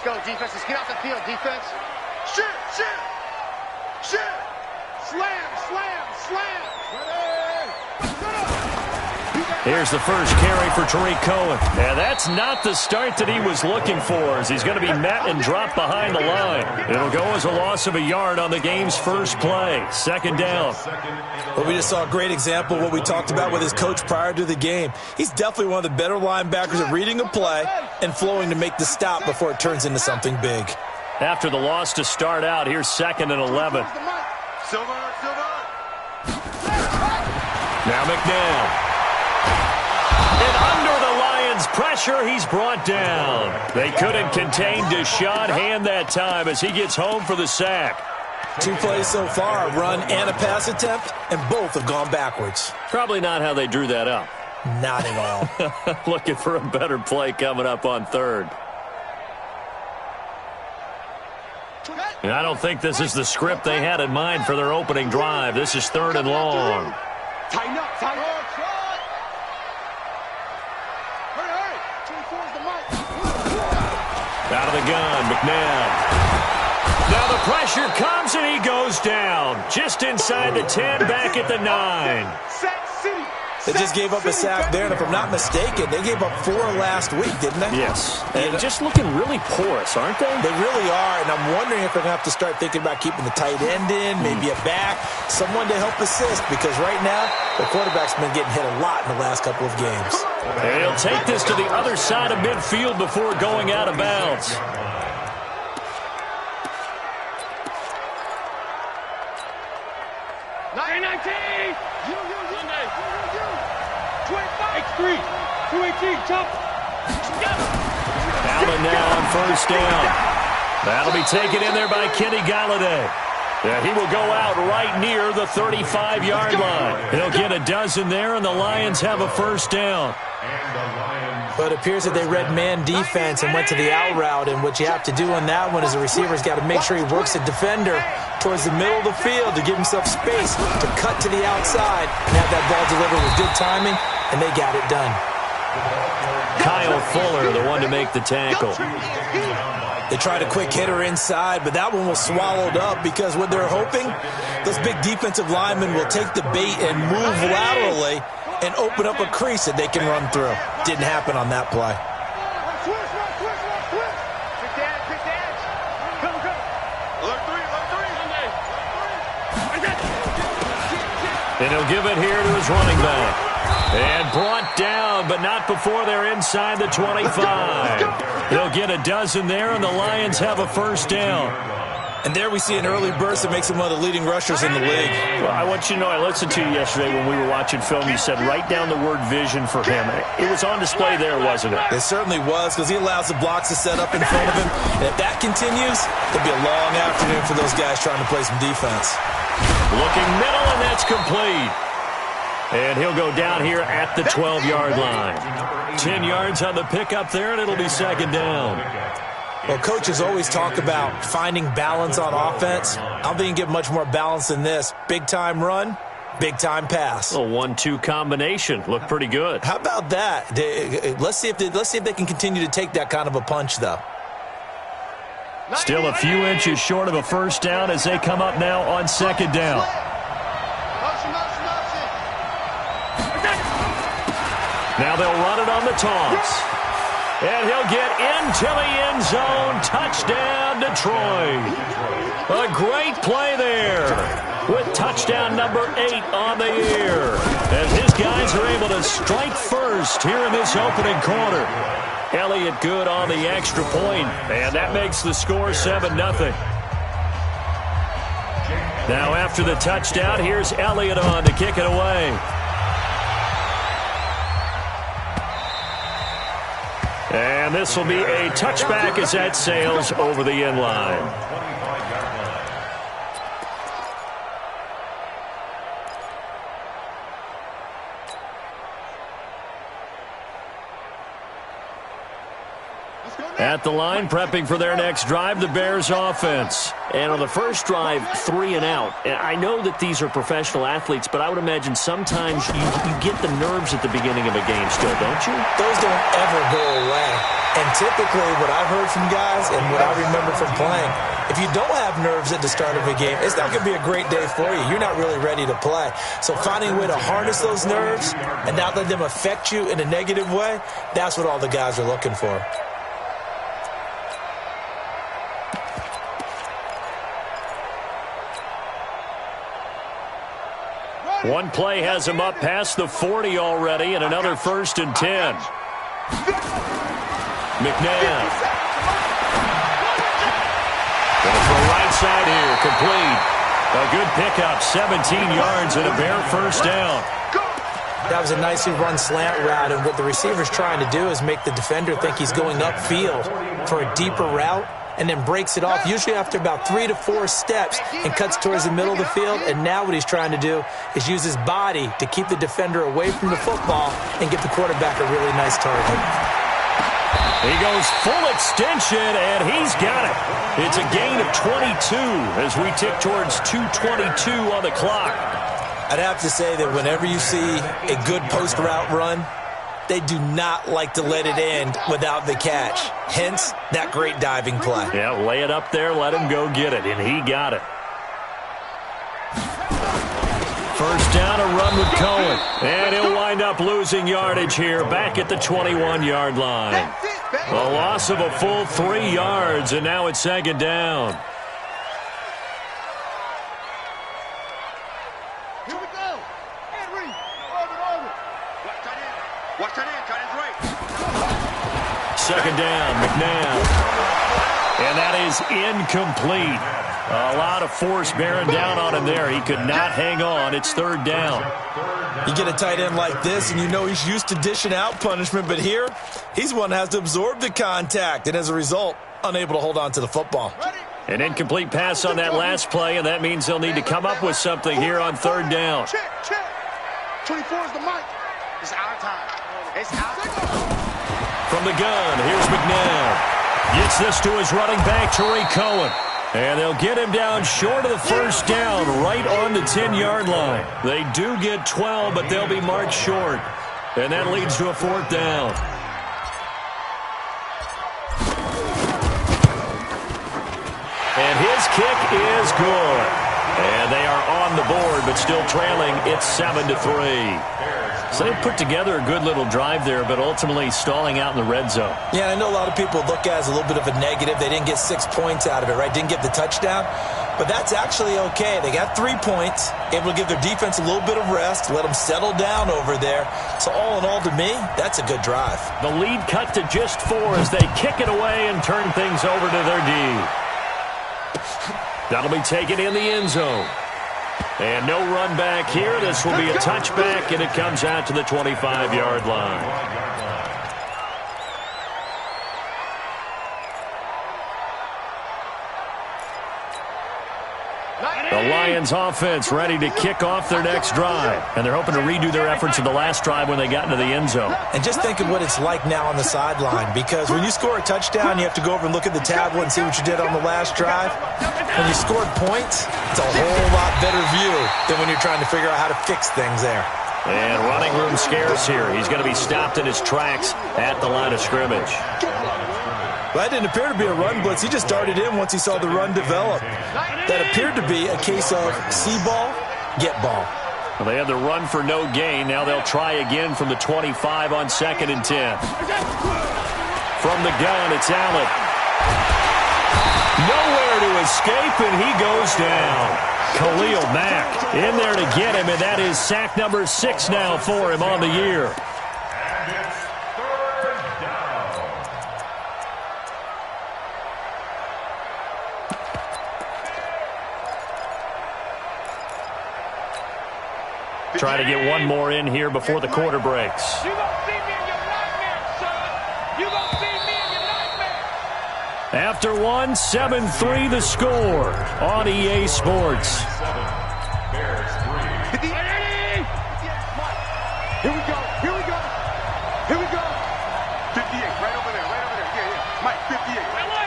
go, defense. Let's get off the field, defense. Shoot, shoot, shoot. Slam, slam, slam. Here's the first carry for Tariq Cohen. And that's not the start that he was looking for, as he's going to be met and dropped behind the line. It'll go as a loss of a yard on the game's first play. Second down. Well, we just saw a great example of what we talked about with his coach prior to the game. He's definitely one of the better linebackers at reading a play and flowing to make the stop before it turns into something big. After the loss to start out, here's 2nd and 11. Now McNabb. And under the Lions' pressure, he's brought down. They couldn't contain Deshaun Hand that time as he gets home for the sack. 2 plays so far, a run and a pass attempt, and both have gone backwards. Probably not how they drew that up. Not at all. Looking for a better play coming up on 3rd. And I don't think this is the script they had in mind for their opening drive. This is 3rd and long. Tighten up, tighten up. Out of the gun, McNabb. Now the pressure comes and he goes down. Just inside the 10, back at the 9. They just gave up a sack there, and if I'm not mistaken, they gave up 4 last week, didn't they? Yes. And just looking really porous, aren't they? They really are, and I'm wondering if they're going to have to start thinking about keeping the tight end in, maybe a back, someone to help assist, because right now, the quarterback's been getting hit a lot in the last couple of games. And he'll take this to the other side of midfield before going out of bounds. Allen now on first down. That'll be taken in there by Kenny Galladay. Yeah, he will go out right near the 35-yard line. He'll get a dozen there, and the Lions have a first down. But it appears that they read man defense and went to the out route, and what you have to do on that one is the receiver's got to make sure he works the defender towards the middle of the field to give himself space to cut to the outside and have that ball delivered with good timing, and they got it done. Kyle Fuller, the one to make the tackle. They tried a quick hitter inside, but that one was swallowed up because what they're hoping, those big defensive linemen will take the bait and move laterally and open up a crease that they can run through. Didn't happen on that play. And he'll give it here to his running back. And brought down, but not before they're inside the 25. They'll get a dozen there, and the Lions have a first down. And there we see an early burst that makes him one of the leading rushers in the league. Well, I want you to know, I listened to you yesterday when we were watching film. You said write down the word vision for him. It was on display there, wasn't it? It certainly was, because he allows the blocks to set up in front of him. And if that continues, it'll be a long afternoon for those guys trying to play some defense. Looking middle, and that's complete. And he'll go down here at the 12-yard line. 10 yards on the pickup there, and it'll be second down. Well, coaches always talk about finding balance on offense. I don't think you can get much more balance than this. Big-time run, big-time pass. A 1-2 combination. Looked pretty good. How about that? Let's see if they can continue to take that kind of a punch, though. Still a few inches short of a first down as they come up now on second down. Now they'll run it on the toss. And he'll get into the end zone. Touchdown, Detroit. A great play there with touchdown number 8 on the year. As his guys are able to strike first here in this opening quarter. Elliott good on the extra point, and that makes the score 7-0. Now after the touchdown, here's Elliott on to kick it away. And this will be a touchback as that sails over the end line. At the line, prepping for their next drive, the Bears offense. And on the first drive, 3 and out. And I know that these are professional athletes, but I would imagine sometimes you get the nerves at the beginning of a game still, don't you? Those don't ever go away. And typically what I've heard from guys and what I remember from playing, if you don't have nerves at the start of a game, it's not going to be a great day for you. You're not really ready to play. So finding a way to harness those nerves and not let them affect you in a negative way, that's what all the guys are looking for. One play has him up past the 40 already, and another 1st and 10. McNabb. Going for a right side here, complete. A good pickup, 17 yards and a bare 1st down. That was a nicely run slant route, and what the receiver's trying to do is make the defender think he's going upfield for a deeper route, and then breaks it off, usually after about 3 to 4 steps, and cuts towards the middle of the field. And now what he's trying to do is use his body to keep the defender away from the football and get the quarterback a really nice target. He goes full extension, and he's got it. It's a gain of 22 as we tick towards 2:22 on the clock. I'd have to say that whenever you see a good post route run, they do not like to let it end without the catch. Hence, that great diving play. Yeah, lay it up there, let him go get it, and he got it. 1st down, a run with Cohen. And he'll wind up losing yardage here back at the 21-yard line. A loss of a full 3 yards, and now it's 2nd down. Here we go. Henry. Over. Watch that in. Tight end's right. 2nd down, McNabb. And that is incomplete. A lot of force bearing down on him there. He could not hang on. It's 3rd down. You get a tight end like this, and you know he's used to dishing out punishment, but here, he's one that has to absorb the contact, and as a result, unable to hold on to the football. An incomplete pass on that last play, and that means they'll need to come up with something here on 3rd down. Check. 24 is the mic. It's our time. It's our time. From the gun, here's McNabb. Gets this to his running back, Tariq Cohen. And they'll get him down short of the 1st down, right on the 10-yard line. They do get 12, but they'll be marked short. And that leads to a 4th down. And his kick is good. And they are on the board, but still trailing. It's 7-3. So they put together a good little drive there, but ultimately stalling out in the red zone. Yeah, I know a lot of people look at it as a little bit of a negative. They didn't get 6 points out of it, right? Didn't get the touchdown. But that's actually okay. They got 3 points, able to give their defense a little bit of rest, let them settle down over there. So all in all, to me, that's a good drive. The lead cut to just 4 as they kick it away and turn things over to their D. That'll be taken in the end zone. And no run back here. This will be a touchback, and it comes out to the 25-yard line. The Lions offense ready to kick off their next drive. And they're hoping to redo their efforts in the last drive when they got into the end zone. And just think of what it's like now on the sideline, because when you score a touchdown, you have to go over and look at the tablet and see what you did on the last drive. When you scored points, it's a whole lot better view than when you're trying to figure out how to fix things there. And running room scarce here. He's going to be stopped in his tracks at the line of scrimmage. Well, that didn't appear to be a run blitz. He just darted in once he saw the run develop. That appeared to be a case of see ball, get ball. Well, they had the run for no gain. Now they'll try again from the 25 on 2nd and 10. From the gun, it's Allen. Nowhere to escape, and he goes down. Khalil Mack in there to get him, and that is sack number 6 now for him on the year. Try to get one more in here before the quarter breaks. You gonna see me in your nightmares, son. You gonna see me in your nightmares. After one, 7-3 the score on EA Sports. Bears 3. Here we go. Here we go. Here we go. 58, right over there. Right over there. Yeah. Mike, 58. Right away.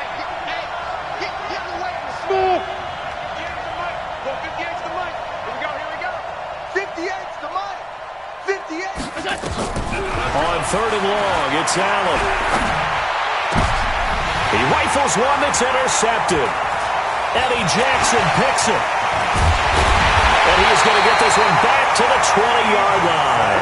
Hey, get away. Smooth. 58's the mic. Go, 58's the mic. Here we go. 58's the mic. 58. On third and long. It's Allen. He rifles one that's intercepted. Eddie Jackson picks it. And he is going to get this one back to the 20-yard line.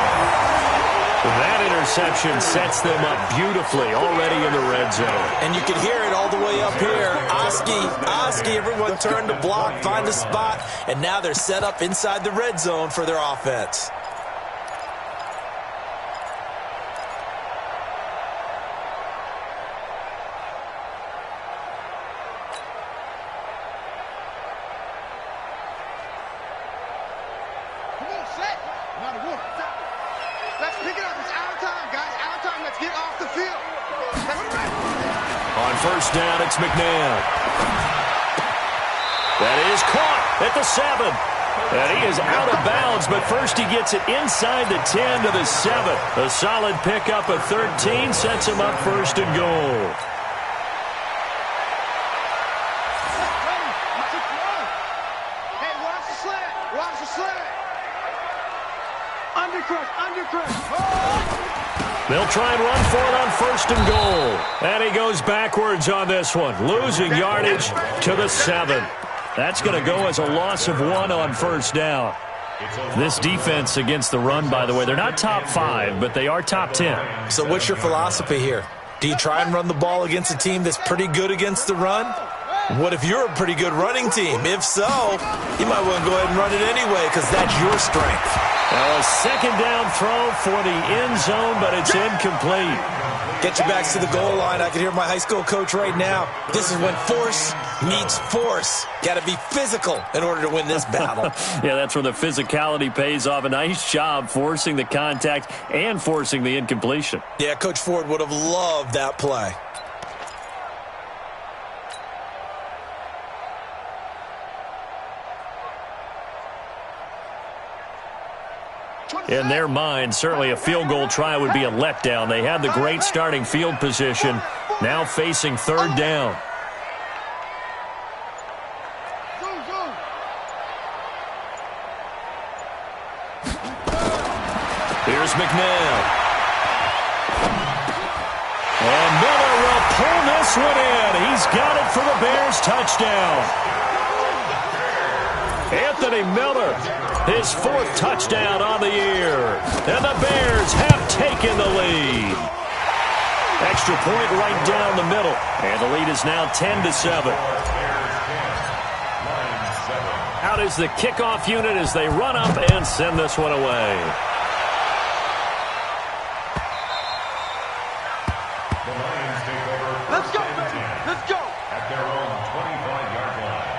That interception sets them up beautifully already in the red zone. And you can hear it all the way up here. Oski, everyone turned to block, find a spot, and now they're set up inside the red zone for their offense. Let's pick it up. It's our time, guys. Our time. Let's get off the field. On first down, it's McNabb. That is caught at the 7. And he is out of bounds, but first he gets it inside the 10 to the 7. A solid pickup of 13 sets him up first and goal. Hey, watch the slant. Watch the slant. Undercrush. They'll try and run for it on first and goal. And he goes backwards on this one, losing yardage to the 7. That's going to go as a loss of 1 on first down. This defense against the run, by the way, they're not top 5, but they are top 10. So what's your philosophy here? Do you try and run the ball against a team that's pretty good against the run? What if you're a pretty good running team? If so, you might want to go ahead and run it anyway because that's your strength. Now a second down throw for the end zone, but it's incomplete. Get your backs to the goal line. I can hear my high school coach right now. This is when force meets force. Got to be physical in order to win this battle. Yeah, that's where the physicality pays off. A nice job forcing the contact and forcing the incompletion. Yeah, Coach Ford would have loved that play. In their mind, certainly a field goal try would be a letdown. They had the great starting field position, now facing third down. Here's McNabb. And Miller will pull this one in. He's got it for the Bears touchdown. Anthony Miller, his 4th touchdown on the year. And the Bears have taken the lead. Extra point right down the middle. And the lead is now 10-7. Out is the kickoff unit as they run up and send this one away. Let's go, baby. Let's go. At their own 25-yard line.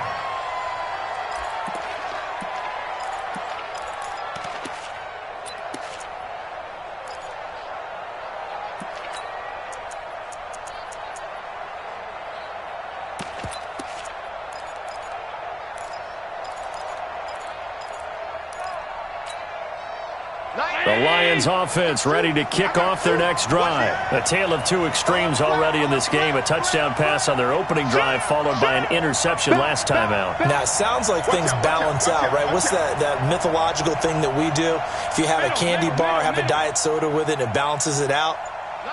The Lions offense ready to kick off their next drive. A tale of two extremes already in this game. A touchdown pass on their opening drive followed by an interception last time out. Now, it sounds like things balance out, right? What's that mythological thing that we do? If you have a candy bar, have a diet soda with it, it balances it out.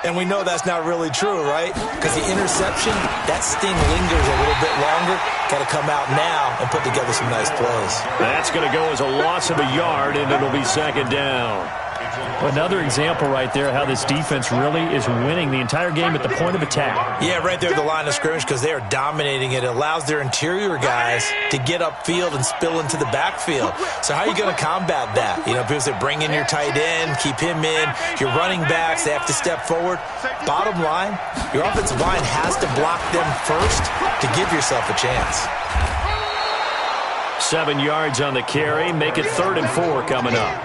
And we know that's not really true, right? Because the interception, that sting lingers a little bit longer. Got to come out now and put together some nice plays. That's going to go as a loss of a yard, and it'll be second down. Another example right there how this defense really is winning the entire game at the point of attack. Yeah, right there at the line of scrimmage because they are dominating it. It allows their interior guys to get upfield and spill into the backfield. So how are you going to combat that? You know, because they bring in your tight end, keep him in. Your running backs, they have to step forward. Bottom line, your offensive line has to block them first to give yourself a chance. 7 yards on the carry. Make it 3rd and 4 coming up.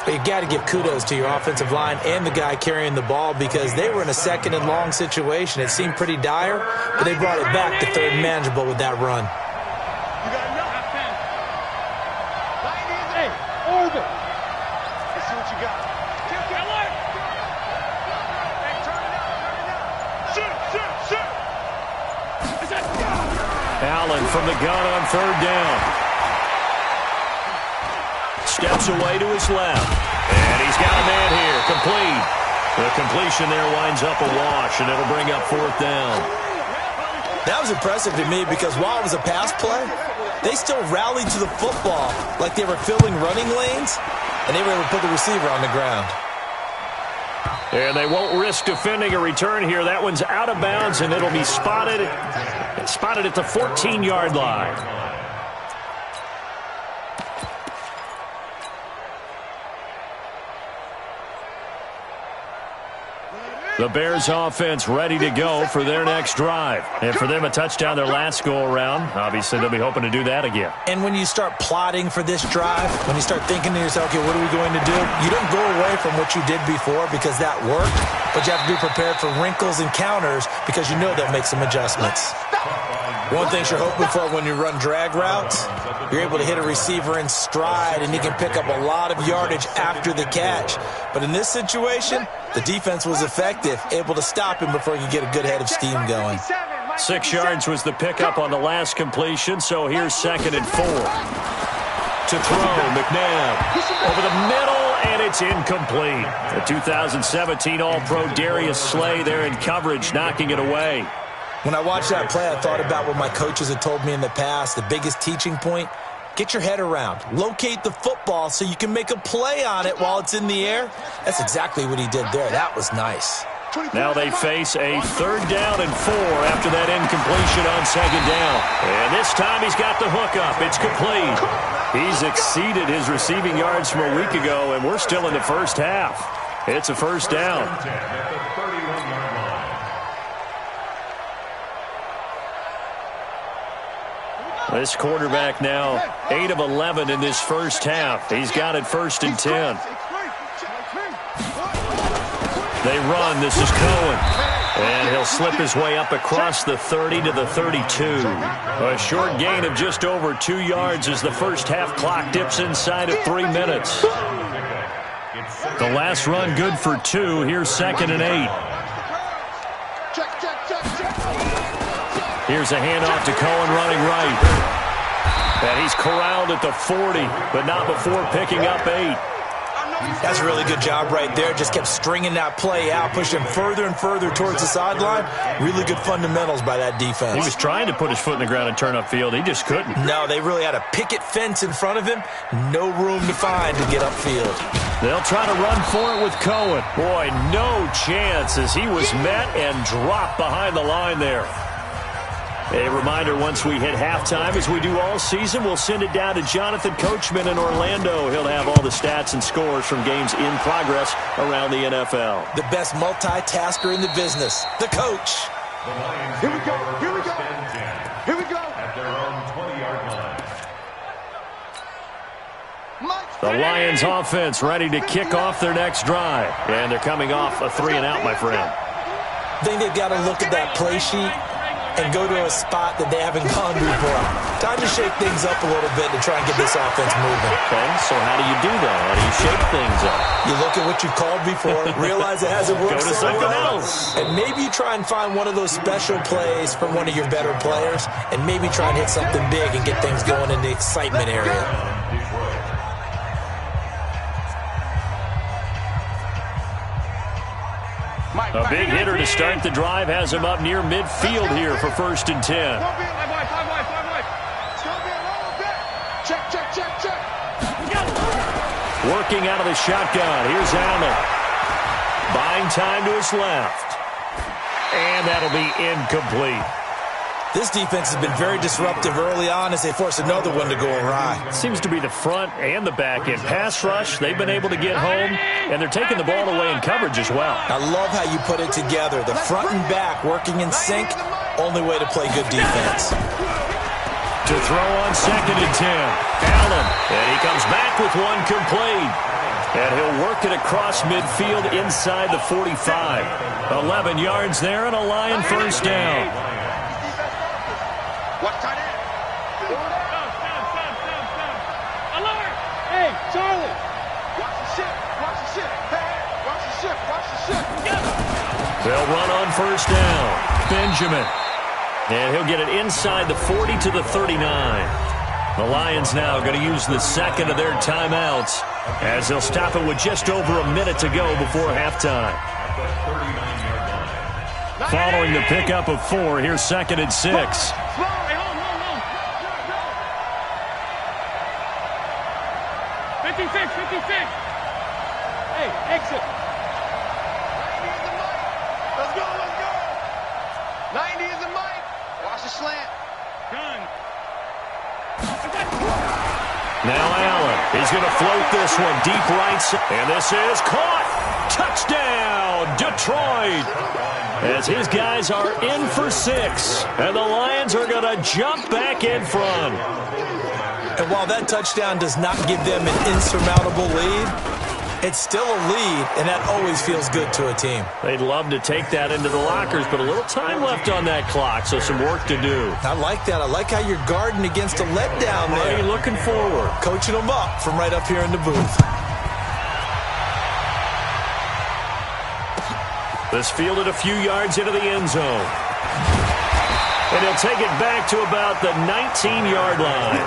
But you got to give kudos to your offensive line and the guy carrying the ball because they were in a 2nd and long situation. It seemed pretty dire, but they brought it back to 3rd and manageable with that run. You got enough. Hey, over. Let's see what you got. Hey, turn it out. Shoot. Allen from the gun on 3rd down. Steps away to his left. And he's got a man here. Complete. The completion there winds up a wash, and it'll bring up 4th down. That was impressive to me because while it was a pass play, they still rallied to the football like they were filling running lanes, and they were able to put the receiver on the ground. And they won't risk defending a return here. That one's out of bounds, and it'll be spotted at the 14-yard line. The Bears offense ready to go for their next drive. And for them, a touchdown their last go-around. Obviously, they'll be hoping to do that again. And when you start plotting for this drive, when you start thinking to yourself, okay, what are we going to do? You don't go away from what you did before because that worked, but you have to be prepared for wrinkles and counters because you know they'll make some adjustments. One thing you're hoping for when you run drag routes, you're able to hit a receiver in stride and he can pick up a lot of yardage after the catch. But in this situation, the defense was effective, able to stop him before he could get a good head of steam going. 6 yards was the pickup on the last completion, so here's 2nd and 4. To throw, McNabb over the middle, and it's incomplete. The 2017 All-Pro Darius Slay there in coverage, knocking it away. When I watched that play, I thought about what my coaches had told me in the past. The biggest teaching point, get your head around. Locate the football so you can make a play on it while it's in the air. That's exactly what he did there. That was nice. Now they face a 3rd down and 4 after that incompletion on 2nd down. And this time he's got the hook up. It's complete. He's exceeded his receiving yards from a week ago, and we're still in the first half. It's a 1st down. This quarterback now 8 of 11 in this first half. He's got it 1st and 10. They run. This is Cohen. And he'll slip his way up across the 30 to the 32. A short gain of just over 2 yards as the first half clock dips inside of 3 minutes. The last run good for 2. Here's 2nd and 8. Here's a handoff to Cohen running right. And he's corralled at the 40, but not before picking up 8. That's a really good job right there. Just kept stringing that play out, pushed him further and further towards the sideline. Really good fundamentals by that defense. He was trying to put his foot in the ground and turn upfield. He just couldn't. No, they really had a picket fence in front of him. No room to find to get upfield. They'll try to run for it with Cohen. Boy, no chance as he was met and dropped behind the line there. A reminder, once we hit halftime, as we do all season, we'll send it down to Jonathan Coachman in Orlando. He'll have all the stats and scores from games in progress around the NFL. The best multitasker in the business, the coach. Here we go, here we go, here we go. At their own 20-yard line. The Lions offense ready to kick off their next drive. And they're coming off a 3-and-out, my friend. I think they've got to look at that play sheet and go to a spot that they haven't gone before. Time to shake things up a little bit to try and get this offense moving. Okay, so how do you do that? How do you shake things up? You look at what you've called before, realize it hasn't worked. Go to something else. And maybe you try and find one of those special plays from one of your better players, and maybe try and hit something big and get things going in the excitement area. A big hitter to start the drive has him up near midfield here for 1st and 10. Working out of the shotgun. Here's Allen. Buying time to his left. And that'll be incomplete. This defense has been very disruptive early on as they force another one to go awry. Seems to be the front and the back end. Pass rush, they've been able to get home, and they're taking the ball away in coverage as well. I love how you put it together. The front and back working in sync, only way to play good defense. To throw on 2nd and 10. Allen, and he comes back with one complete. And he'll work it across midfield inside the 45. 11 yards there and a Lion 1st down. Watch tight end. Alert! Hey, Charlie! Watch the ship. Watch the ship. Hey, watch the ship. Watch the ship. They'll run on 1st down. Benjamin. And he'll get it inside the 40 to the 39. The Lions now going to use the 2nd of their timeouts as they'll stop it with just over a minute to go before halftime. Following the pickup of 4, here's 2nd and 6. 56. Hey, exit. 90 is the mic. Let's go. 90 is the mic. Watch the slant. Gun. Now Allen. He's going to float this one deep right. And this is caught. Touchdown, Detroit. As his guys are in for 6. And the Lions are going to jump back in front. And while that touchdown does not give them an insurmountable lead, it's still a lead, and that always feels good to a team. They'd love to take that into the lockers, but a little time left on that clock, so some work to do. I like that. I like how you're guarding against a letdown there. Are you looking forward? Coaching them up from right up here in the booth. This fielded a few yards into the end zone. And he'll take it back to about the 19-yard line.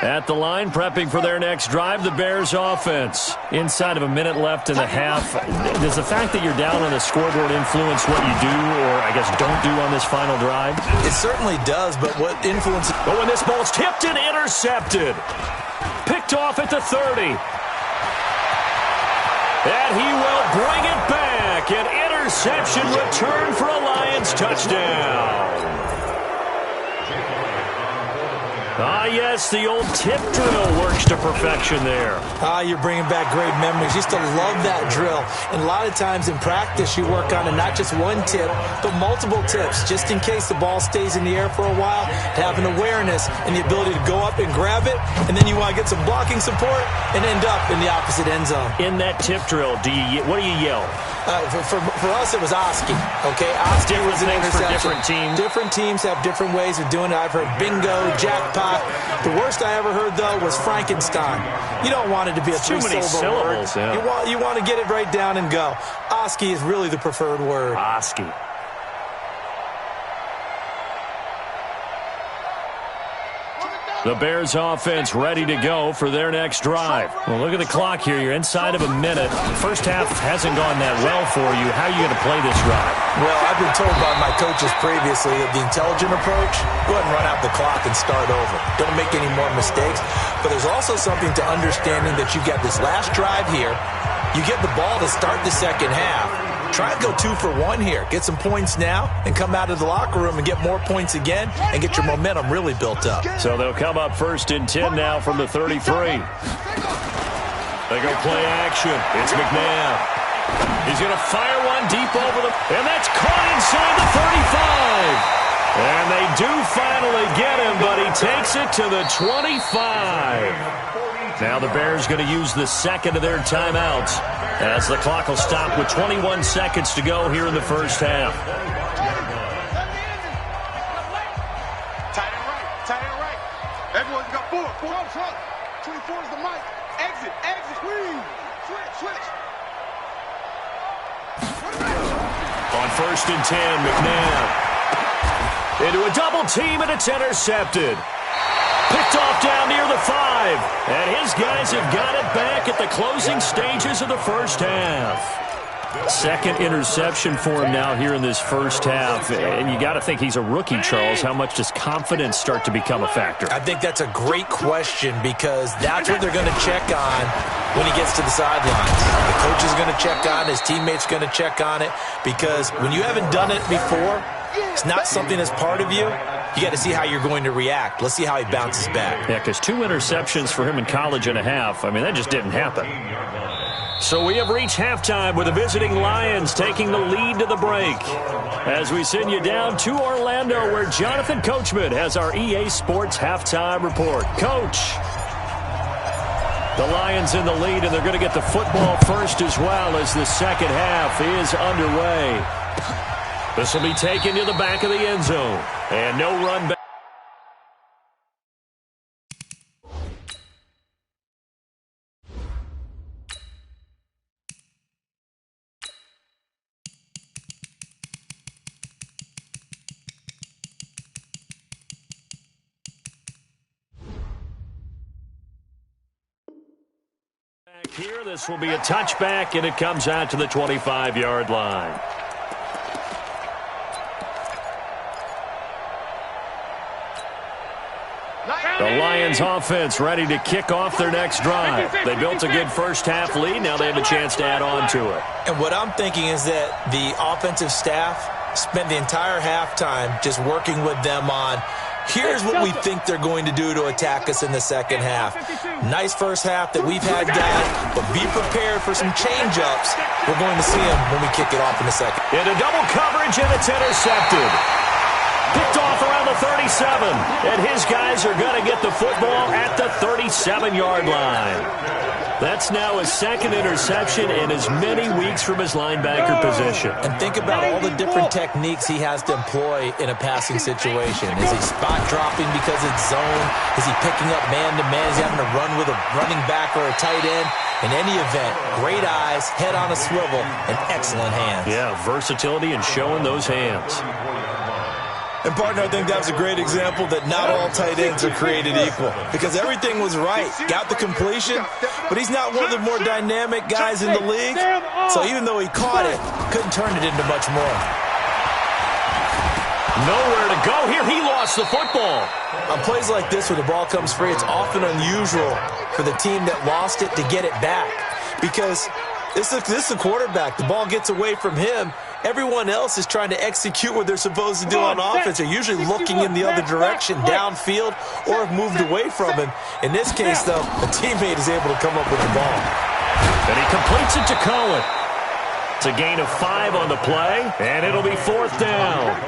At the line, prepping for their next drive, the Bears offense. Inside of a minute left in the half, does the fact that you're down on the scoreboard influence what you do, or I guess don't do on this final drive? It certainly does, but what influence... But when this ball's tipped and intercepted. Picked off at the 30. And he will bring it back. An interception return for a Lions touchdown. Ah, yes, the old tip drill works to perfection there. You're bringing back great memories. Used to love that drill. And a lot of times in practice, you work on it, not just one tip, but multiple tips, just in case the ball stays in the air for a while, to have an awareness and the ability to go up and grab it, and then you want to get some blocking support and end up in the opposite end zone. In that tip drill, what do you yell? For us, it was Oski. Okay, Oski was an interception. For different teams. Different teams have different ways of doing it. I've heard bingo, jackpot. The worst I ever heard, though, was Frankenstein. You don't want it to be a three-syllable word. Yeah. You want to get it right down and go. Oski is really the preferred word. Oski. The Bears offense ready to go for their next drive. Well, look at the clock here. You're inside of a minute. The first half hasn't gone that well for you. How are you going to play this drive? Well, I've been told by my coaches previously that the intelligent approach, go ahead and run out the clock and start over. Don't make any more mistakes. But there's also something to understanding that you've got this last drive here. You get the ball to start the second half. Try and go 2 for 1 here. Get some points now and come out of the locker room and get more points again and get your momentum really built up. So they'll come up 1st and 10 now from the 33. They go play action. It's McNabb. He's going to fire one deep over the... And that's caught inside the 35. And they do finally get him, but he takes it to the 25. Now the Bears going to use the second of their timeouts as the clock will stop with 21 seconds to go here in the first half. Tight end right. Everyone's got 4 up front. 24 is the mic. Exit. Switch. On 1st and 10, McNabb. Into a double team, and it's intercepted. Picked off down near the 5. And his guys have got it back at the closing stages of the first half. Second interception for him now here in this first half. And you got to think he's a rookie, Charles. How much does confidence start to become a factor? I think that's a great question because that's what they're going to check on when he gets to the sidelines. The coach is going to check on it. His teammates going to check on it because when you haven't done it before, it's not something that's part of you. You got to see how you're going to react. Let's see how he bounces back. Yeah, because 2 interceptions for him in college and a half. I mean, that just didn't happen. So we have reached halftime with the visiting Lions taking the lead to the break. As we send you down to Orlando where Jonathan Coachman has our EA Sports halftime report. Coach, the Lions in the lead, and they're going to get the football first as well as the second half is underway. This will be taken to the back of the end zone. And no run back. here. This will be a touchback, and it comes out to the 25-yard line. The Lions offense ready to kick off their next drive. They built a good first-half lead. Now they have a chance to add on to it. And what I'm thinking is that the offensive staff spent the entire halftime just working with them on, here's what we think they're going to do to attack us in the second half. Nice first half that we've had, guys, but be prepared for some change-ups. We're going to see them when we kick it off in a second. Into double coverage, and it's intercepted. Picked off around the 37, and his guys are going to get the football at the 37-yard line. That's now his second interception in as many weeks from his linebacker position. And think about all the different techniques he has to employ in a passing situation. Is he spot dropping because it's zone? Is he picking up man-to-man? Is he having to run with a running back or a tight end? In any event, great eyes, head on a swivel, and excellent hands. Yeah, versatility and showing those hands. And, partner, I think that was a great example that not all tight ends are created equal, because everything was right. Got the completion, but he's not one of the more dynamic guys in the league. So even though he caught it, couldn't turn it into much more. Nowhere to go here. He lost the football. On plays like this where the ball comes free, it's often unusual for the team that lost it to get it back, because this is a quarterback. The ball gets away from him. Everyone else is trying to execute what they're supposed to do on offense. They're usually looking in the other direction, downfield, or have moved away from him. In this case, though, a teammate is able to come up with the ball. And he completes it to Cohen. It's a gain of 5 on the play, and it'll be 4th down.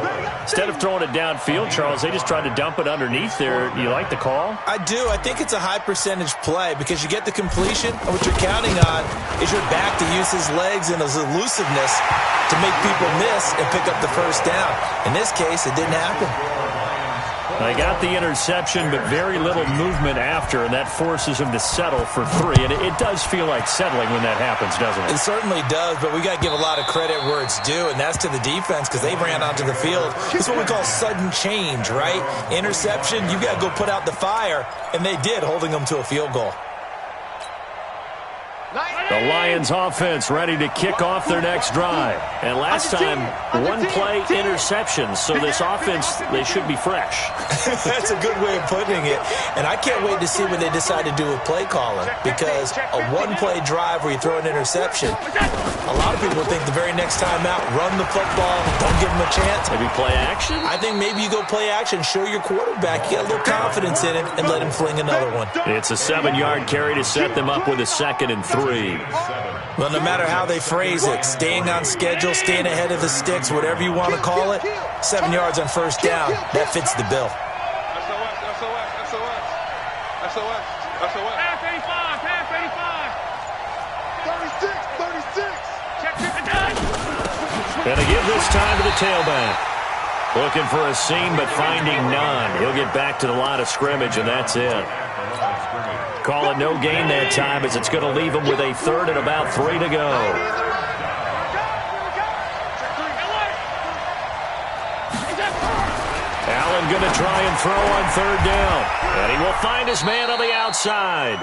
Instead of throwing it downfield, Charles, they just tried to dump it underneath there. Do you like the call? I do. I think it's a high-percentage play because you get the completion, and what you're counting on is your back to use his legs and his elusiveness to make people miss and pick up the first down. In this case, it didn't happen. They got the interception, but very little movement after, and that forces him to settle for 3. And it does feel like settling when that happens, doesn't it? It certainly does, but we got to give a lot of credit where it's due, and that's to the defense because they ran onto the field. It's what we call sudden change, right? Interception, you got to go put out the fire, and they did, holding them to a field goal. The Lions offense ready to kick off their next drive. And last time, one-play interceptions. So this offense, they should be fresh. That's a good way of putting it. And I can't wait to see what they decide to do with play calling. Because a one-play drive where you throw an interception, a lot of people think the very next time out, run the football, don't give them a chance. Maybe play action? I think maybe you go play action, show your quarterback, you got a little confidence in him, and let him fling another one. It's a 7-yard carry to set them up with a 2nd and 3. Well, no matter how they phrase it, staying on schedule, staying ahead of the sticks, whatever you want to call it, 7 yards on first down, that fits the bill. Half 85. 36. Gonna give this time to the tailback. Looking for a seam, but finding none. He'll get back to the line of scrimmage, and that's it. Call it no gain that time as it's going to leave him with a 3rd and about 3 to go. Allen going to try and throw on 3rd down. And he will find his man on the outside.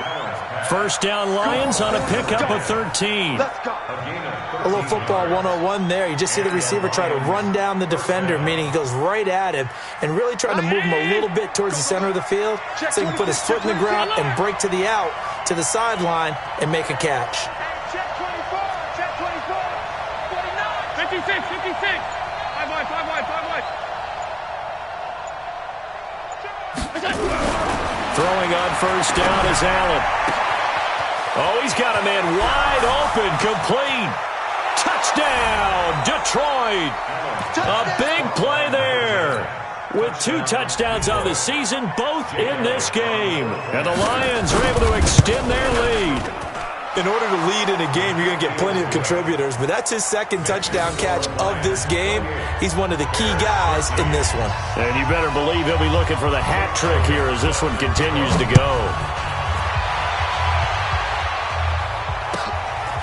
First down Lions on a pickup of 13. A little football 101 there. You just see the receiver try to run down the defender, meaning he goes right at him and really trying to move him a little bit towards the center of the field so he can put his foot in the ground and break to the out, to the sideline, and make a catch. Check 24. Check 24. 56. 56. 5 wide. 5 wide. 5 wide. Throwing on first down is Allen. Oh, he's got a man wide open, complete. Touchdown, Detroit. A big play there. With 2 touchdowns on the season, both in this game. And the Lions are able to extend their lead. In order to lead in a game, you're going to get plenty of contributors, but that's his 2nd touchdown catch of this game. He's one of the key guys in this one. And you better believe he'll be looking for the hat trick here as this one continues to go.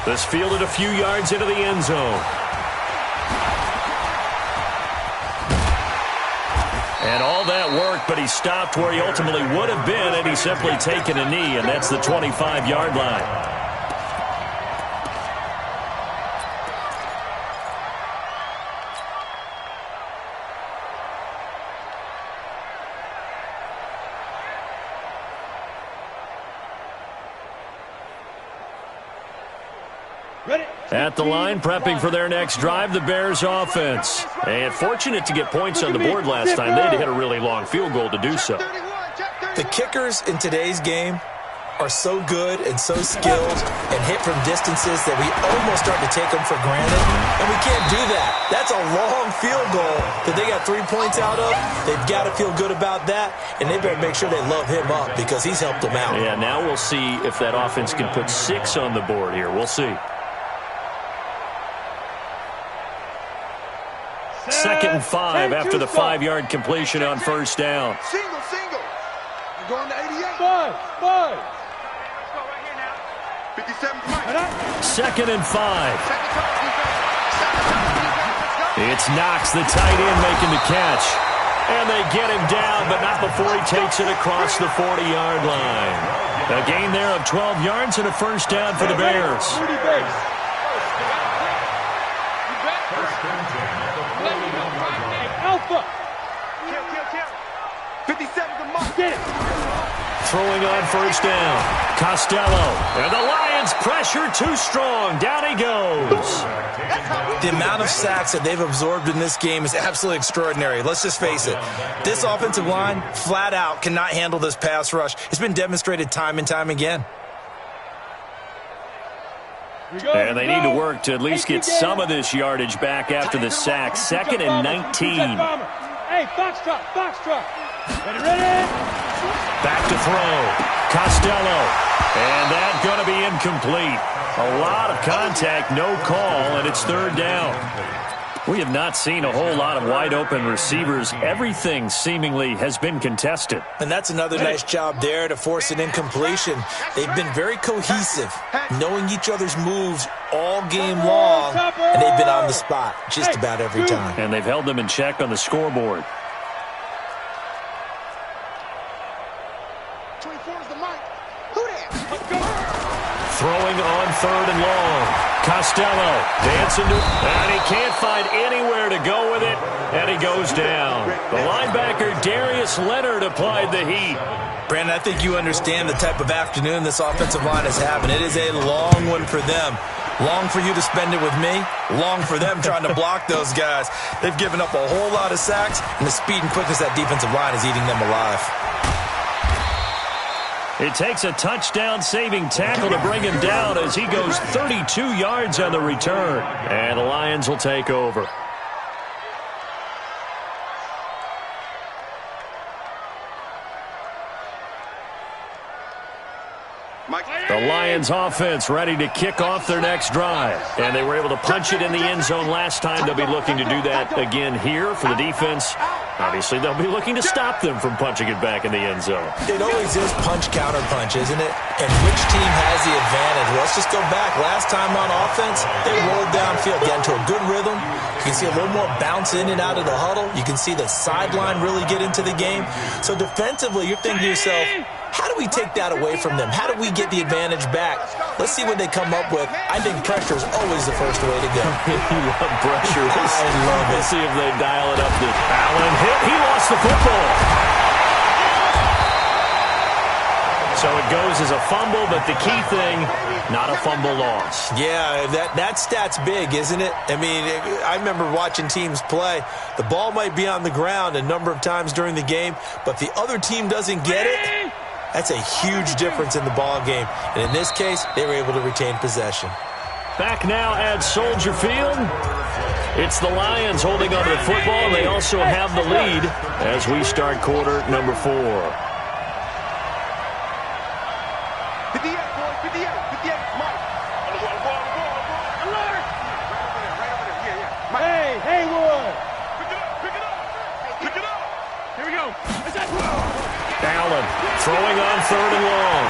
This fielded a few yards into the end zone. And all that worked, but he stopped where he ultimately would have been, and he's simply taken a knee, and that's the 25-yard line. At the line, prepping for their next drive, the Bears offense. And fortunate to get points on the board last time. They had to hit a really long field goal to do so. The kickers in today's game are so good and so skilled and hit from distances that we almost start to take them for granted, and we can't do that. That's a long field goal that they got 3 points out of. They've got to feel good about that, and they better make sure they love him up because he's helped them out. Yeah, now we'll see if that offense can put 6 on the board here. We'll see. 2nd and 5 after the 5-yard completion on first down. Single. You're going to 88. 5. 2nd and 5. It's Knox, the tight end, making the catch. And they get him down, but not before he takes it across the 40-yard line. A gain there of 12 yards and a first down for the Bears. Alpha. 57 to Mark. Get it. Throwing on first down. Costello. And the Lions pressure too strong. Down he goes. The amount of sacks that they've absorbed in this game is absolutely extraordinary. Let's just face it. This offensive line, flat out, cannot handle this pass rush. It's been demonstrated time and time again. And they need to work to at least get some of this yardage back after the sack. 2nd and 19. Hey, Foxtrot. Ready. Back to throw. Costello. And that's going to be incomplete. A lot of contact, no call, and it's 3rd down. We have not seen a whole lot of wide-open receivers. Everything seemingly has been contested. And that's another nice job there to force an incompletion. They've been very cohesive, knowing each other's moves all game long, and they've been on the spot just about every time. And they've held them in check on the scoreboard. 24 is the mic. Who there? Throwing on 3rd and long. Costello dancing to, and he can't find anywhere to go with it, and he goes down. The linebacker Darius Leonard applied the heat. Brandon, I think you understand the type of afternoon this offensive line is having. It is a long one for them. Long for you to spend it with me. Long for them trying to block those guys. They've given up a whole lot of sacks, and the speed and quickness of that defensive line is eating them alive. It takes a touchdown-saving tackle to bring him down as he goes 32 yards on the return. And the Lions will take over. The Lions offense ready to kick off their next drive. And they were able to punch it in the end zone last time. They'll be looking to do that again here for the defense. Obviously, they'll be looking to stop them from punching it back in the end zone. It always is punch-counter-punch, isn't it? And which team has the advantage? Well, let's just go back. Last time on offense, they rolled downfield, got into a good rhythm. You can see a little more bounce in and out of the huddle. You can see the sideline really get into the game. So defensively, you're thinking to yourself, how do we take that away from them? How do we get the advantage back? Let's see what they come up with. I think pressure is always the first way to go. You love pressure. I love it. We'll see if they dial it up. Allen hit. He lost the football. So it goes as a fumble, but the key thing, not a fumble loss. Yeah, that stat's big, isn't it? I mean, I remember watching teams play. The ball might be on the ground a number of times during the game, but the other team doesn't get it. That's a huge difference in the ball game. And in this case, they were able to retain possession. Back now at Soldier Field. It's the Lions holding on to the football. They also have the lead as we start quarter number 4. 58, boy, 58, Mike. Alert! Right over there, yeah. Mike. Hey, Haywood. Pick it up. Here we go. Allen throwing on 3rd and long.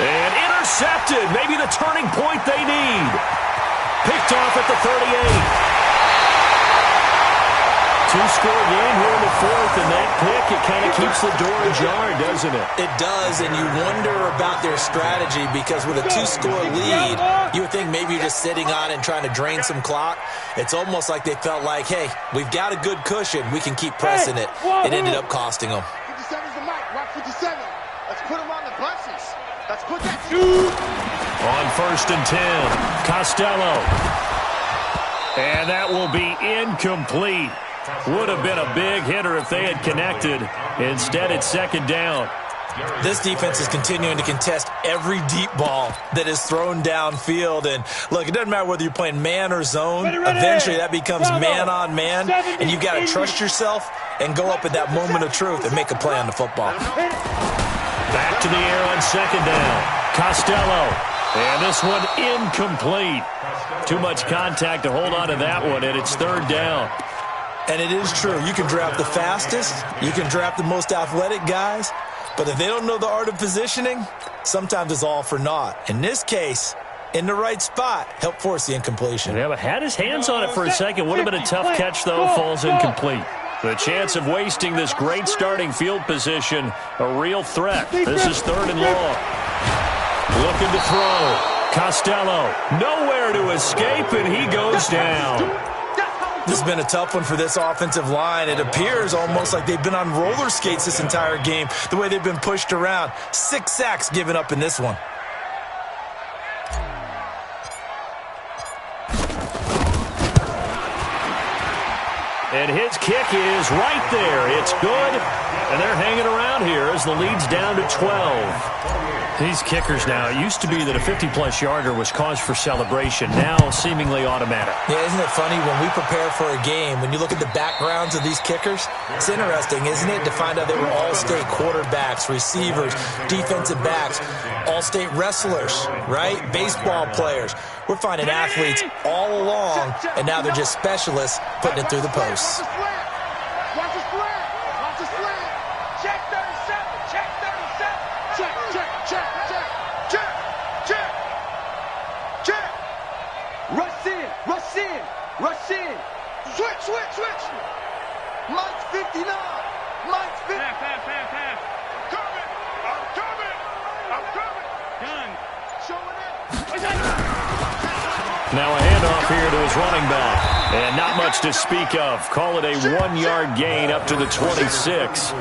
And intercepted. Maybe the turning point they need. Picked off at the 38. Two-score game here in the 4th, and that pick, it kind of keeps the door ajar, doesn't it? It does, and you wonder about their strategy because with a 2-score lead, you would think maybe you're just sitting on it and trying to drain some clock. It's almost like they felt like, hey, we've got a good cushion. We can keep pressing it. It ended up costing them. 57's the mic. Rock 57. Let's put him on the Let's put that On 1st and 10, Costello. And that will be incomplete. Would have been a big hitter if they had connected. Instead, it's 2nd down. This defense is continuing to contest every deep ball that is thrown downfield. And, look, it doesn't matter whether you're playing man or zone. Eventually, that becomes man-on-man. And you've got to trust yourself and go up at that moment of truth and make a play on the football. Back to the air on 2nd down. Costello. And this one incomplete. Too much contact to hold on to that one, and it's 3rd down. And it is true. You can draft the fastest. You can draft the most athletic guys. But if they don't know the art of positioning, sometimes it's all for naught. In this case, in the right spot, help force the incompletion. Yeah, but had his hands on it for a second. Would have been a tough catch, though. Falls incomplete. The chance of wasting this great starting field position, a real threat. This is 3rd and long. Looking to throw. Costello, nowhere to escape, and he goes down. This has been a tough one for this offensive line. It appears almost like they've been on roller skates this entire game, the way they've been pushed around. 6 sacks given up in this one. And his kick is right there. It's good, and they're hanging around here as the lead's down to 12. These kickers now, it used to be that a 50-plus yarder was cause for celebration. Now seemingly automatic. Yeah, isn't it funny when we prepare for a game, when you look at the backgrounds of these kickers, it's interesting, isn't it, to find out they were all-state quarterbacks, receivers, defensive backs, all-state wrestlers, right? Baseball players. We're finding athletes all along, and now they're just specialists putting it through the posts. Watch the slant. Watch the slant. Check 37. Check 37. Check, check, check, check, check, check, check. Rush in, rush in, rush in. Switch, switch, switch. Mike's 59. Mike's 50. Pass. I'm coming. Done. Showing it. Now a handoff here to his running back. And not much to speak of. Call it a 1-yard gain up to the 26.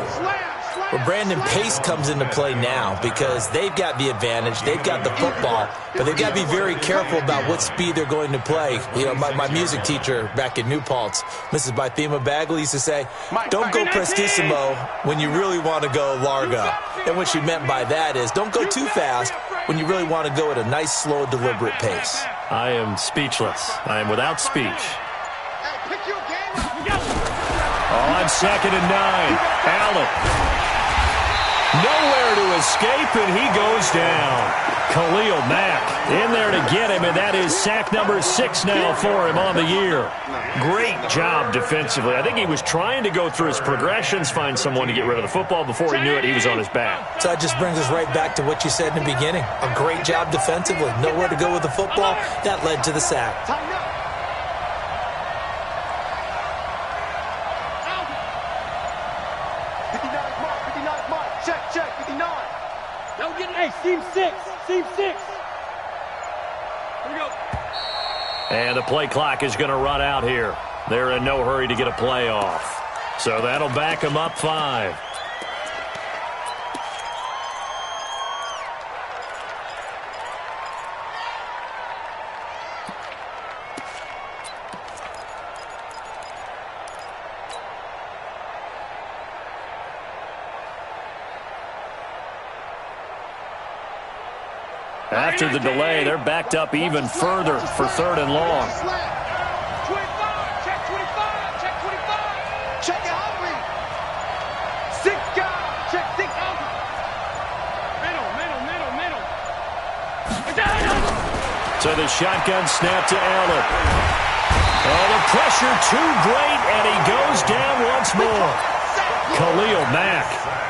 Well, Brandon, pace comes into play now because they've got the advantage. They've got the football, but they've got to be very careful about what speed they're going to play. You know, my music teacher back in New Paltz, Mrs. Bythema Bagley, used to say, don't go prestissimo when you really want to go largo. And what she meant by that is don't go too fast when you really want to go at a nice, slow, deliberate pace. I am speechless. I am without speech. On 2nd and 9, Allen. Nowhere to escape, and he goes down. Khalil Mack in there to get him, and that is sack number 6 now for him on the year. Great job defensively. I think he was trying to go through his progressions, find someone to get rid of the football. Before he knew it, he was on his back. So that just brings us right back to what you said in the beginning. A great job defensively. Nowhere to go with the football. That led to the sack. 59 mark. Check, 59. Don't get it. Hey, seam 6. Here we go. And the play clock is going to run out here. They're in no hurry to get a play off. So that'll back them up 5. After the delay, they're backed up even further for 3rd and long. 25, check 25, check 25. Check it out, 6 guys, check 6 out. Middle. So the shotgun snap to Allen. Oh, the pressure too great, and he goes down once more. Khalil Mack.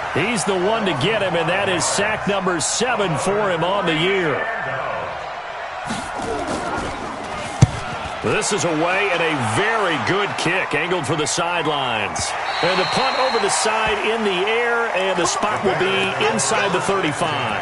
He's the one to get him, and that is sack number 7 for him on the year. This is away and a very good kick, angled for the sidelines. And the punt over the side in the air, and the spot will be inside the 35.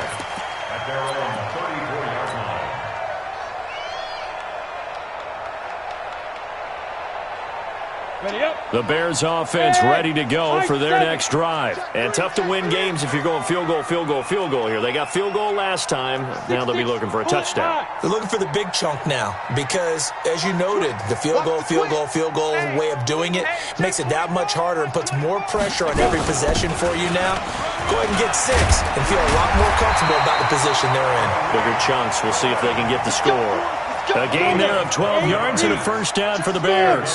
The Bears offense ready to go for their next drive. And tough to win games if you're going field goal, field goal, field goal here. They got field goal last time. Now they'll be looking for a touchdown. They're looking for the big chunk now because, as you noted, the field goal way of doing it makes it that much harder and puts more pressure on every possession for you now. Go ahead and get 6 and feel a lot more comfortable about the position they're in. Bigger chunks. We'll see if they can get the score. A gain there of 12 yards and a first down for the Bears.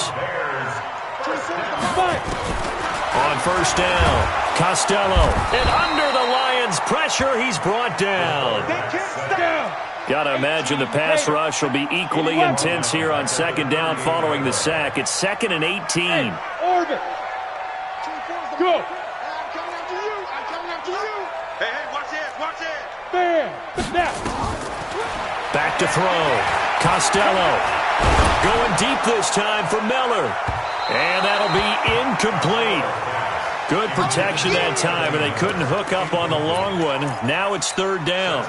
On first down, Costello. And under the Lions' pressure, he's brought down. Got to imagine the pass rush will be equally intense here on second down following the sack. It's 2nd and 18. Orbit. Go. I'm coming after you. Hey, watch it. Bam. Snap. Back to throw. Costello. Going deep this time for Miller. And that'll be incomplete. Good protection that time, and they couldn't hook up on the long one. Now it's 3rd down.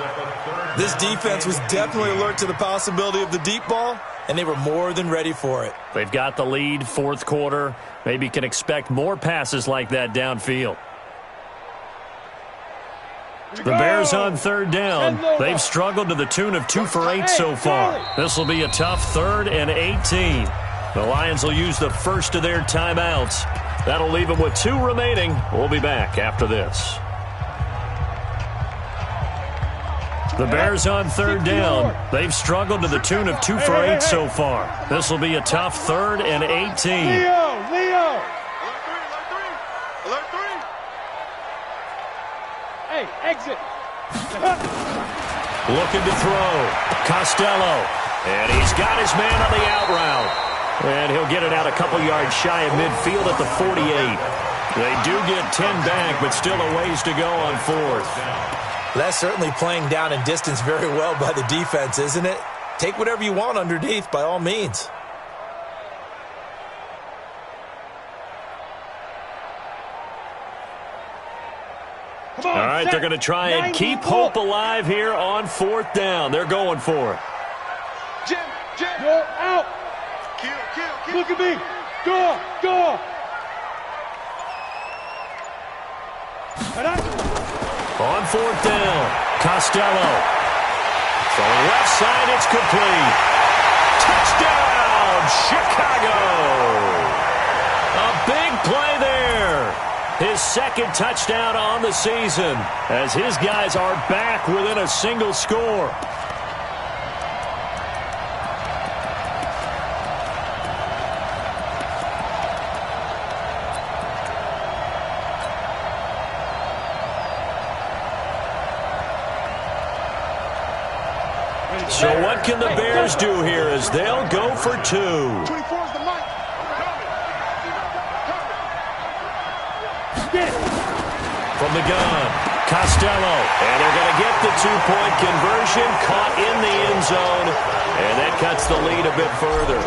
This defense was definitely alert to the possibility of the deep ball, and they were more than ready for it. They've got the lead, 4th quarter. Maybe can expect more passes like that downfield. The Bears on 3rd down. They've struggled to the tune of 2 for 8 so far. This will be a tough 3rd and 18. The Lions will use the first of their timeouts. That'll leave them with 2 remaining. We'll be back after this. The Bears on 3rd down. They've struggled to the tune of 2 for 8 so far. This will be a tough 3rd and 18. Leo. Alert 3. Hey, exit. Looking to throw. Costello. And he's got his man on the out route. And he'll get it out a couple yards shy of midfield at the 48. They do get 10 back, but still a ways to go on 4th. That's certainly playing down in distance very well by the defense, isn't it? Take whatever you want underneath, by all means. All right, they're going to try and keep hope alive here on 4th down. They're going for it. Jim. Go out. Kill. Look at me. Go. On 4th down, Costello. From the left side, it's complete. Touchdown, Chicago. A big play there. His 2nd touchdown on the season as his guys are back within a single score. So what can the Bears do here as they'll go for 2? 24's the mic. From the gun, Costello. And they're going to get the 2-point conversion, caught in the end zone. And that cuts the lead a bit further.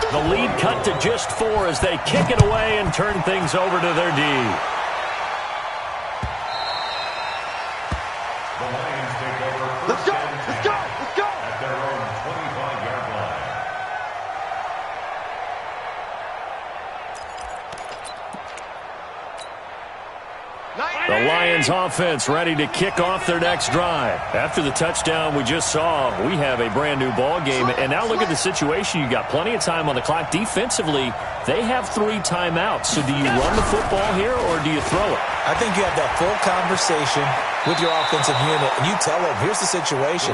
The lead cut to just 4 as they kick it away and turn things over to their D. Let's go. At their own 25-yard line. The Lions offense ready to kick off their next drive. After the touchdown we just saw, we have a brand new ball game. And now look at the situation. You got plenty of time on the clock. Defensively, they have 3 timeouts. So do you run the football here or do you throw it? I think you have that full conversation with your offensive unit, and you tell them, here's the situation.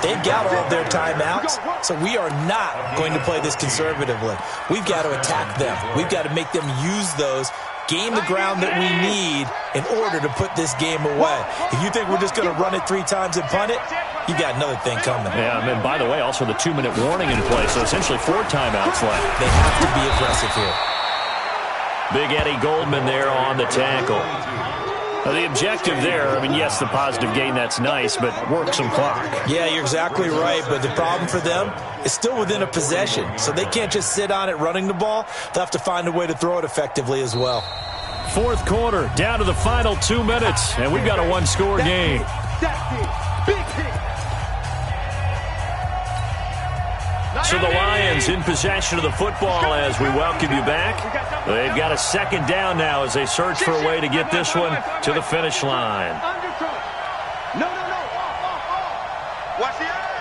They've got all their timeouts, so we are not going to play this conservatively. We've got to attack them. We've got to make them use those, gain the ground that we need in order to put this game away. If you think we're just going to run it 3 times and punt it, you got another thing coming. Yeah, and by the way, also the 2-minute warning in play, so essentially 4 timeouts left. They have to be aggressive here. Big Eddie Goldman there on the tackle. The objective there, I mean, yes, the positive gain, that's nice, but work some clock. Yeah, you're exactly right, but the problem for them is still within a possession, so they can't just sit on it running the ball. They'll have to find a way to throw it effectively as well. 4th quarter, down to the final 2 minutes, and we've got a 1-score game. So the Lions in possession of the football as we welcome you back. They've got a second down now as they search for a way to get this one to the finish line. No. Watch the eye.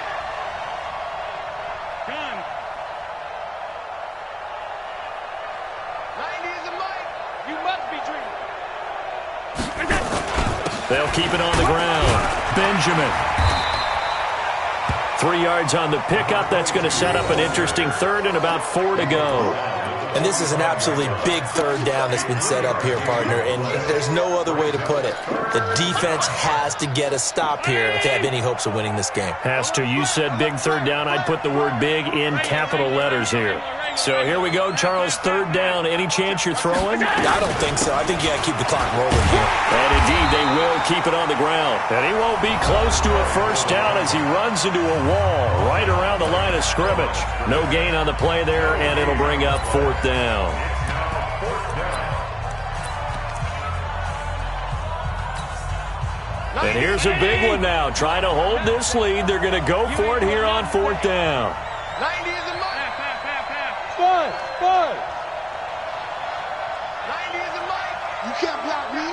Gun. 90 is a mic. You must be dreaming. They'll keep it on the ground. Benjamin. 3 yards on the pickup. That's going to set up an interesting third and about 4 to go. And this is an absolutely big third down that's been set up here, partner, and there's no other way to put it. The defense has to get a stop here if they have any hopes of winning this game. Has to. You said big third down. I'd put the word big in capital letters here. So here we go, Charles, third down. Any chance you're throwing? I don't think so. I think you got to keep the clock rolling here. And indeed, they will keep it on the ground. And he won't be close to a first down as he runs into a wall right around the line of scrimmage. No gain on the play there, and it'll bring up fourth down. And here's a big one now. Trying to hold this lead. They're going to go for it here on fourth down. 90 is a mic. Bud. 90 is a mic. You can't block me.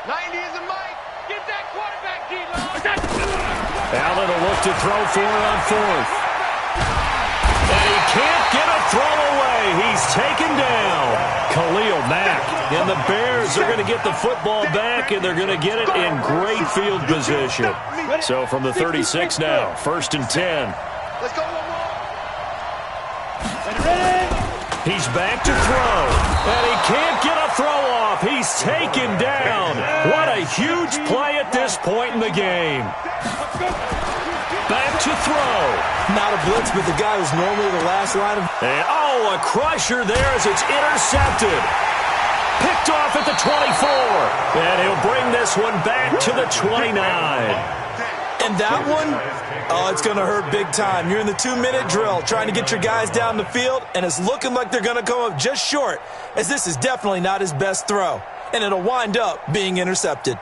90 is a mic. Get that quarterback, D-Lo. Allen will look to throw for it on fourth. And he can't get a throw away. He's taken down. Khalil Mack. And the Bears are going to get the football back, and they're going to get it in great field position. So from the 36 now, first and 10. Let's go one more. He's back to throw, and he can't get a throw off. He's taken down. What a huge play at this point in the game. Back to throw. Not a blitz, but the guy who's normally the last line of... And, a crusher there as it's intercepted. Picked off at the 24. And he'll bring this one back to the 29. And that one, it's going to hurt big time. You're in the 2-minute drill trying to get your guys down the field, and it's looking like they're going to come up just short, as this is definitely not his best throw. And it'll wind up being intercepted.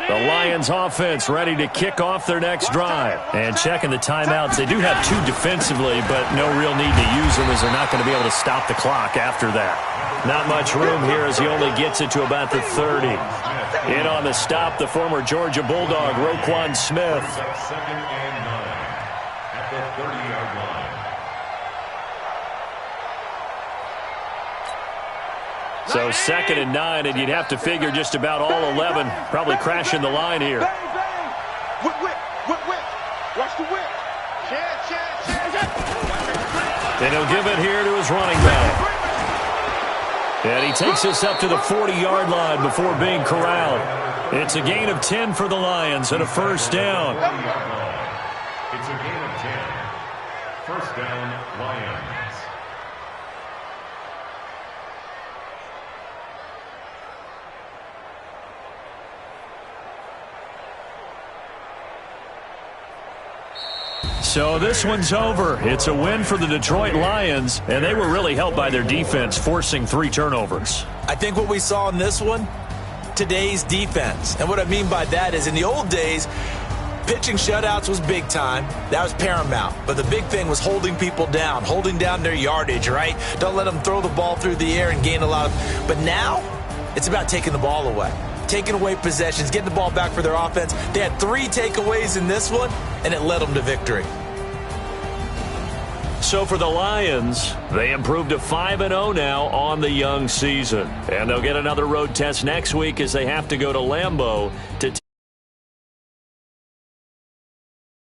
The Lions offense ready to kick off their next drive. And checking the timeouts. They do have 2 defensively, but no real need to use them as they're not going to be able to stop the clock after that. Not much room here as he only gets it to about the 30. In on the stop, the former Georgia Bulldog, Roquan Smith. Second and 9 at the 30-yard line. So second and 9, and you'd have to figure just about all 11 probably crashing the line here. Bang, bang. Whip. Watch the whip. Chance. And he'll give it here to his running back. And he takes this up to the 40-yard line before being corralled. It's a gain of 10 for the Lions and a first down. It's a gain of 10. First down, Lions. So this one's over. It's a win for the Detroit Lions, and they were really helped by their defense, forcing 3 turnovers. I think what we saw in this one, today's defense. And what I mean by that is in the old days, pitching shutouts was big time. That was paramount. But the big thing was holding people down, holding down their yardage, right? Don't let them throw the ball through the air and gain a lot of... But now, it's about taking the ball away. Taking away possessions, getting the ball back for their offense. They had 3 takeaways in this one, and it led them to victory. So for the Lions, they improved to 5-0 now on the young season. And they'll get another road test next week as they have to go to Lambeau to